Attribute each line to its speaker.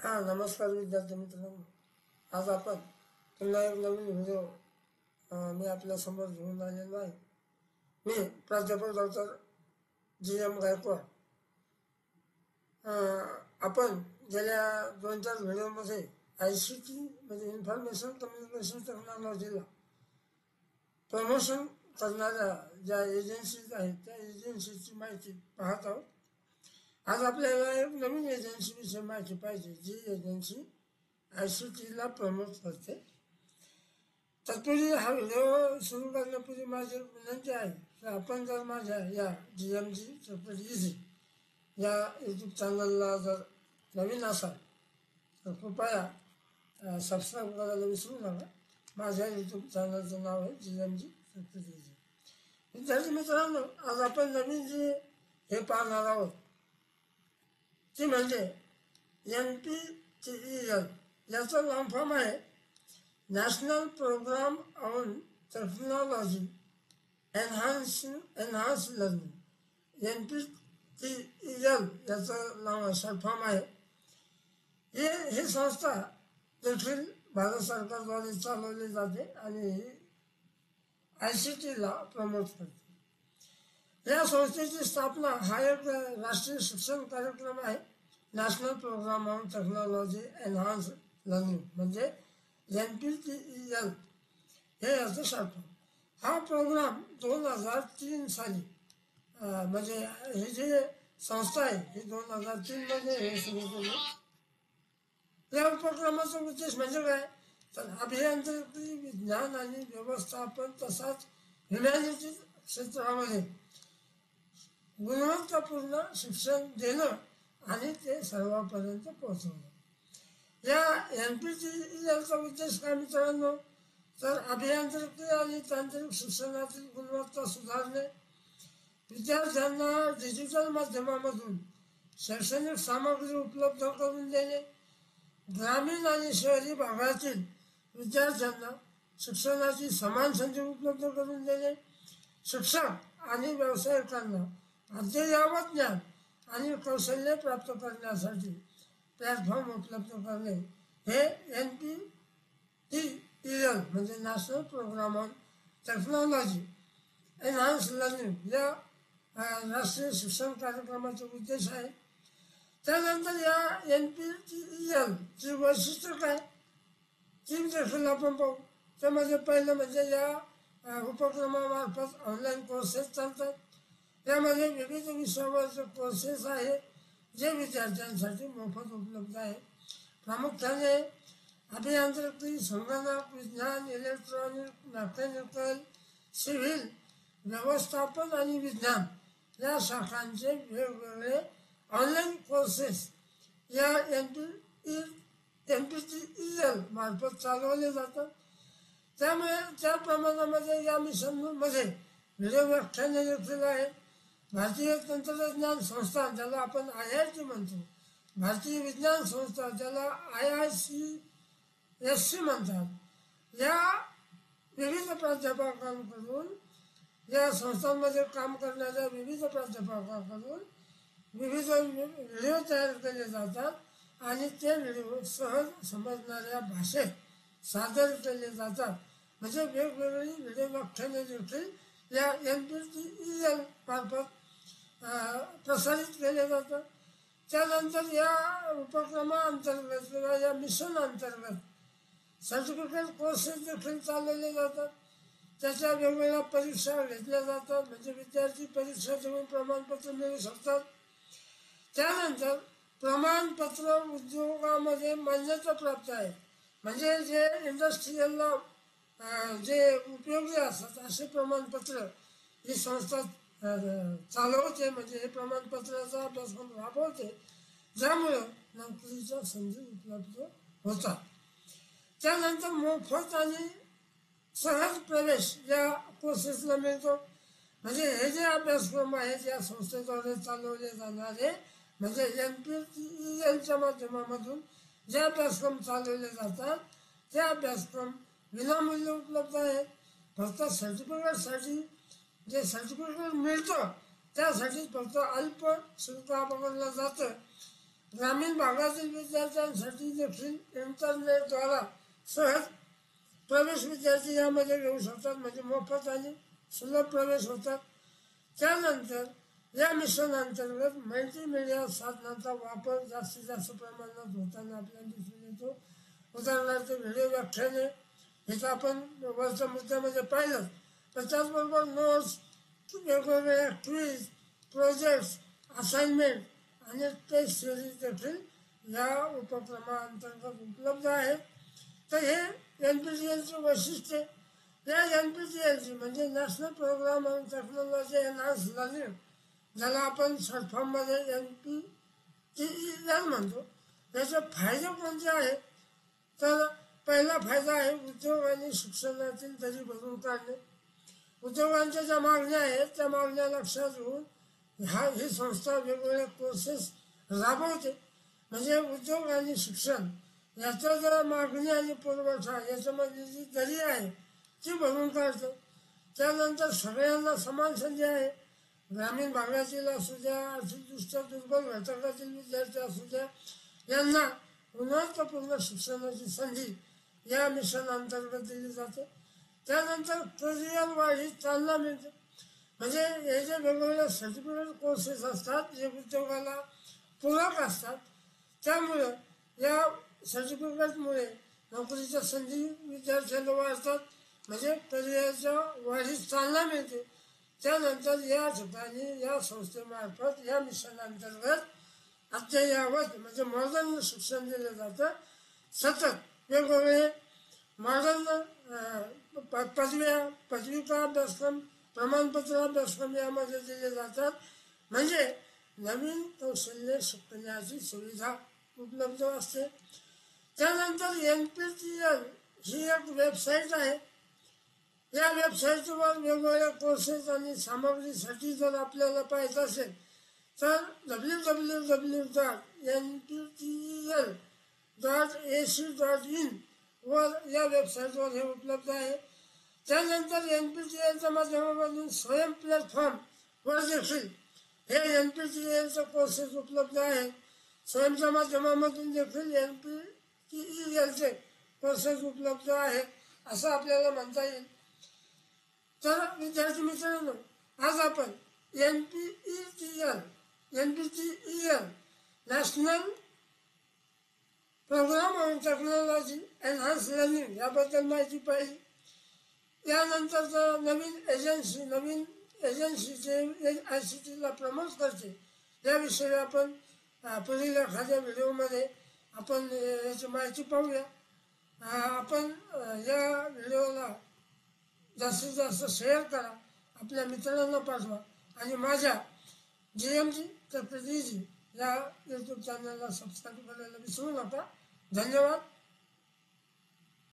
Speaker 1: हां, नमस्कार विद्यार्थी मित्रांनो. आज आपण पुन्हा एक नवीन व्हिडिओ मी आपल्यासमोर घेऊन आलेलो आहे. मी प्राध्यापक डॉक्टर GM गायकवाड. आपण गेल्या 2-4 व्हिडिओमध्ये ICT म्हणजे इन्फॉर्मेशन कम्युनिकेशन टेक्नॉलॉजीला प्रमोशन करणाऱ्या ज्या एजन्सीज आहेत त्या एजन्सीची माहिती पाहत आहोत. आज आपल्याला एक नवीन एजन्सीविषयी माहिती पाहिजे, जी एजन्सी ICTला प्रमोट करते. तत्पूर्वी हा व्हिडिओ सुरू करण्यापूर्वी माझी विनंती आहे की आपण जर माझ्या या GMG चॅप्टर इझी या यूट्यूब चॅनलला जर नवीन असाल तर कृपया सबस्क्राईब करायला विसरू नका. माझ्या यूट्यूब चॅनलचं नाव आहे GMG चॅप्टर इझी. विद्यार्थी मित्रांनो, आज आपण नवीन जी हे पाहणार आहोत ती म्हणजे NPTEL. याचा लॉंग फॉर्म आहे national programme on technology enhance learning. NPTEL याचा शॉर्ट फॉर्म आहे. ही संस्था देखील भारत सरकारद्वारे चालवली जाते आणि ICTला प्रमोट करते. या संस्थेची स्थापना हा एक राष्ट्रीय शिक्षण कार्यक्रम आहे. National programme on technology enhance learning म्हणजे NPTEL हे याचं शॉर्ट फॉर्म. हा प्रोग्राम 2003 साली म्हणजे ही जी संस्था आहे ही 2003 मध्ये हे सुरू केली. या उपक्रमाचा उद्देश म्हणजे काय तर अभियांत्रिकी, विज्ञान आणि व्यवस्थापन तसाच ह्युमॅनिटीज क्षेत्रामध्ये गुणवत्तापूर्ण शिक्षण देणं आणि ते सर्वांपर्यंत पोहोचवणं. या NPTELचा उद्देश काय मित्रांनो तर अभियांत्रिकी आणि तांत्रिक शिक्षणातील गुणवत्ता सुधारणे, विद्यार्थ्यांना डिजिटल माध्यमामधून शैक्षणिक सामग्री उपलब्ध करून देणे, ग्रामीण आणि शहरी भागातील विद्यार्थ्यांना शिक्षणाची समान संधी उपलब्ध करून देणे, शिक्षक आणि व्यावसायिकांना अद्ययावत ज्ञान आणि कौशल्य प्राप्त करण्यासाठी प्लॅटफॉर्म उपलब्ध करणे हे NPTEL म्हणजे national programme on technology enhance learning या राष्ट्रीय शिक्षण कार्यक्रमाचा उद्देश आहे. त्यानंतर या NPTEL ची वैशिष्ट्य काय ती देखील आपण पाहू. त्यामध्ये पहिलं म्हणजे या उपक्रमामार्फत ऑनलाईन कोर्सेस चालतात. यामध्ये विविध विषयावरचे कोर्सेस आहेत जे विद्यार्थ्यांसाठी मोफत उपलब्ध आहे. प्रामुख्याने अभियांत्रिकी, संगणक विज्ञान, इलेक्ट्रॉनिक, मेकॅनिकल, सिव्हिल, व्यवस्थापन आणि विज्ञान या शाखांचे वेगवेगळे ऑनलाईन कोर्सेस या NPTEL मार्फत चालवले जातात. त्यामुळे त्या प्रमाणामध्ये या मिशनमध्ये व्हिडिओ व्याख्याने देखील आहेत. भारतीय तंत्रज्ञान संस्था ज्याला आपण IIT म्हणतो, भारतीय विज्ञान संस्था ज्याला IICSC म्हणतात, या विविध प्राध्यापकांकडून या संस्थांमध्ये काम करणाऱ्या विविध प्राध्यापकांकडून विविध व्हिडिओ तयार केले जातात आणि ते व्हिडिओ सहज समजणाऱ्या भाषेत सादर केले जातात. म्हणजे वेगवेगळी व्हिडिओ व्याख्याने देखील या NPTEL मार्फत प्रसारित केले जातात. त्यानंतर या उपक्रमाअंतर्गत किंवा या मिशन अंतर्गत सर्टिफिकेट कोर्सेस देखील चालवले जातात. त्याच्या वेगवेगळ्या परीक्षा घेतल्या जातात म्हणजे विद्यार्थी परीक्षा देऊन प्रमाणपत्र मिळू शकतात. त्यानंतर प्रमाणपत्र उद्योगामध्ये मान्यता प्राप्त आहे म्हणजे जे इंडस्ट्रीयलला जे उपयोगी असतात असे प्रमाणपत्र ही संस्था चालवते. म्हणजे हे प्रमाणपत्राचा अभ्यासक्रम राबवते ज्यामुळं नोकरीच्या संधी उपलब्ध होतात. त्यानंतर मोफत आणि सहज प्रवेश या कोर्सेसला मिळतो. म्हणजे हे जे अभ्यासक्रम आहेत या संस्थेद्वारे चालवले जाणारे म्हणजे NPTELच्या माध्यमामधून जे अभ्यासक्रम चालवले जातात ते अभ्यासक्रम विनामूल्य उपलब्ध आहेत. फक्त सर्टिफिकेटसाठी जे सर्टिफिकेट मिळतं त्यासाठी फक्त अल्प शुल्क आकारलं जातं. ग्रामीण भागातील विद्यार्थ्यांसाठी देखील इंटरनेटद्वारा सहज प्रवेश विद्यार्थी यामध्ये घेऊ शकतात, म्हणजे मोफत आणि सुलभ प्रवेश होतात. त्यानंतर या मिशन अंतर्गत मल्टीमीडिया साधनांचा वापर जास्तीत जास्त प्रमाणात होताना आपल्याला दिसून येतो. उदाहरणार्थ व्हिडिओ व्याख्याने, हे आपण वरच्या मुद्द्यामध्ये पाहिलं. तर त्याचबरोबर नोट्स, वेगवेगळ्या क्विज, प्रोजेक्ट्स, असाइनमेंट आणि टेस्ट सिरीज देखील या उपक्रमाअंतर्गत उपलब्ध आहेत. तर हे NPTELचे वैशिष्ट्य. या NPTELची म्हणजे national programme on technology enhance learning, ज्याला आपण शॉर्ट फॉर्ममध्ये NPTEL म्हणतो, याचे फायदे कोणते आहेत? तर पहिला फायदा आहे उद्योग आणि शिक्षणातील दरी भरून काढणे. उद्योगांच्या ज्या मागण्या आहेत त्या मागण्या लक्षात घेऊन ही संस्था वेगवेगळे कोर्सेस राबवते. म्हणजे उद्योग आणि शिक्षण याच्या ज्या मागणी आणि पुरवठा याच्यामध्ये जी दरी आहे ती भरून काढते. त्यानंतर सगळ्यांना समान संधी आहे. ग्रामीण भागातील असू द्या, आर्थिकदृष्ट्या दुर्बल घटकातील विद्यार्थी असू द्या, यांना गुणवत्तापूर्ण शिक्षणाची संधी या मिशन अंतर्गत दिली जाते. त्यानंतर करिअर वाढीस चालना मिळते. म्हणजे हे जे वेगवेगळे सर्टिफिकेट कोर्सेस असतात जे उद्योगाला पूरक असतात, त्यामुळं या सर्टिफिकेटमुळे नोकरीच्या संधी विद्यार्थ्यांना वाढतात, म्हणजे करिअरच्या वाढीस चालना मिळते. त्यानंतर या ठिकाणी या संस्थेमार्फत या मिशन अंतर्गत अद्ययावत म्हणजे मॉडर्न शिक्षण दिलं जातं. सतत वेगवेगळे मॉडर्न पदविका अभ्यासक्रम, प्रमाणपत्र अभ्यासक्रम यामध्ये दिले जातात. म्हणजे नवीन कौशल्य शिकण्याची सुविधा उपलब्ध असते. त्यानंतर NPTEL ही एक वेबसाईट आहे. या वेबसाईटवर वेगवेगळ्या कोर्सेस आणि सामग्रीसाठी जर आपल्याला पाहिजे असेल तर www.nptel.ac.in वर या वेबसाईटवर हे उपलब्ध आहे. त्यानंतर NPTELच्या माध्यमातून स्वयं प्लॅटफॉर्म वर देखील हे NPTELचे कोर्सेस उपलब्ध आहेत. स्वयंच्या माध्यमातून देखील NPTELचे कोर्सेस उपलब्ध आहेत असं आपल्याला म्हणता येईल. तर विद्यार्थी मित्रांनो, आज आपण NPTEL national programme on technology enhance learning याबद्दल माहिती पाहिली. यानंतर नवीन एजन्सी जे ICTला प्रमोट करते याविषयी आपण पुढील एखाद्या व्हिडिओमध्ये आपण याची माहिती पाहूया. आपण या व्हिडिओला जास्तीत जास्त शेअर करा, आपल्या मित्रांना पाठवा आणि माझ्या GMG तर PDG या यूट्यूब चॅनलला सबस्क्राईब करायला विसरू नका. धन्यवाद.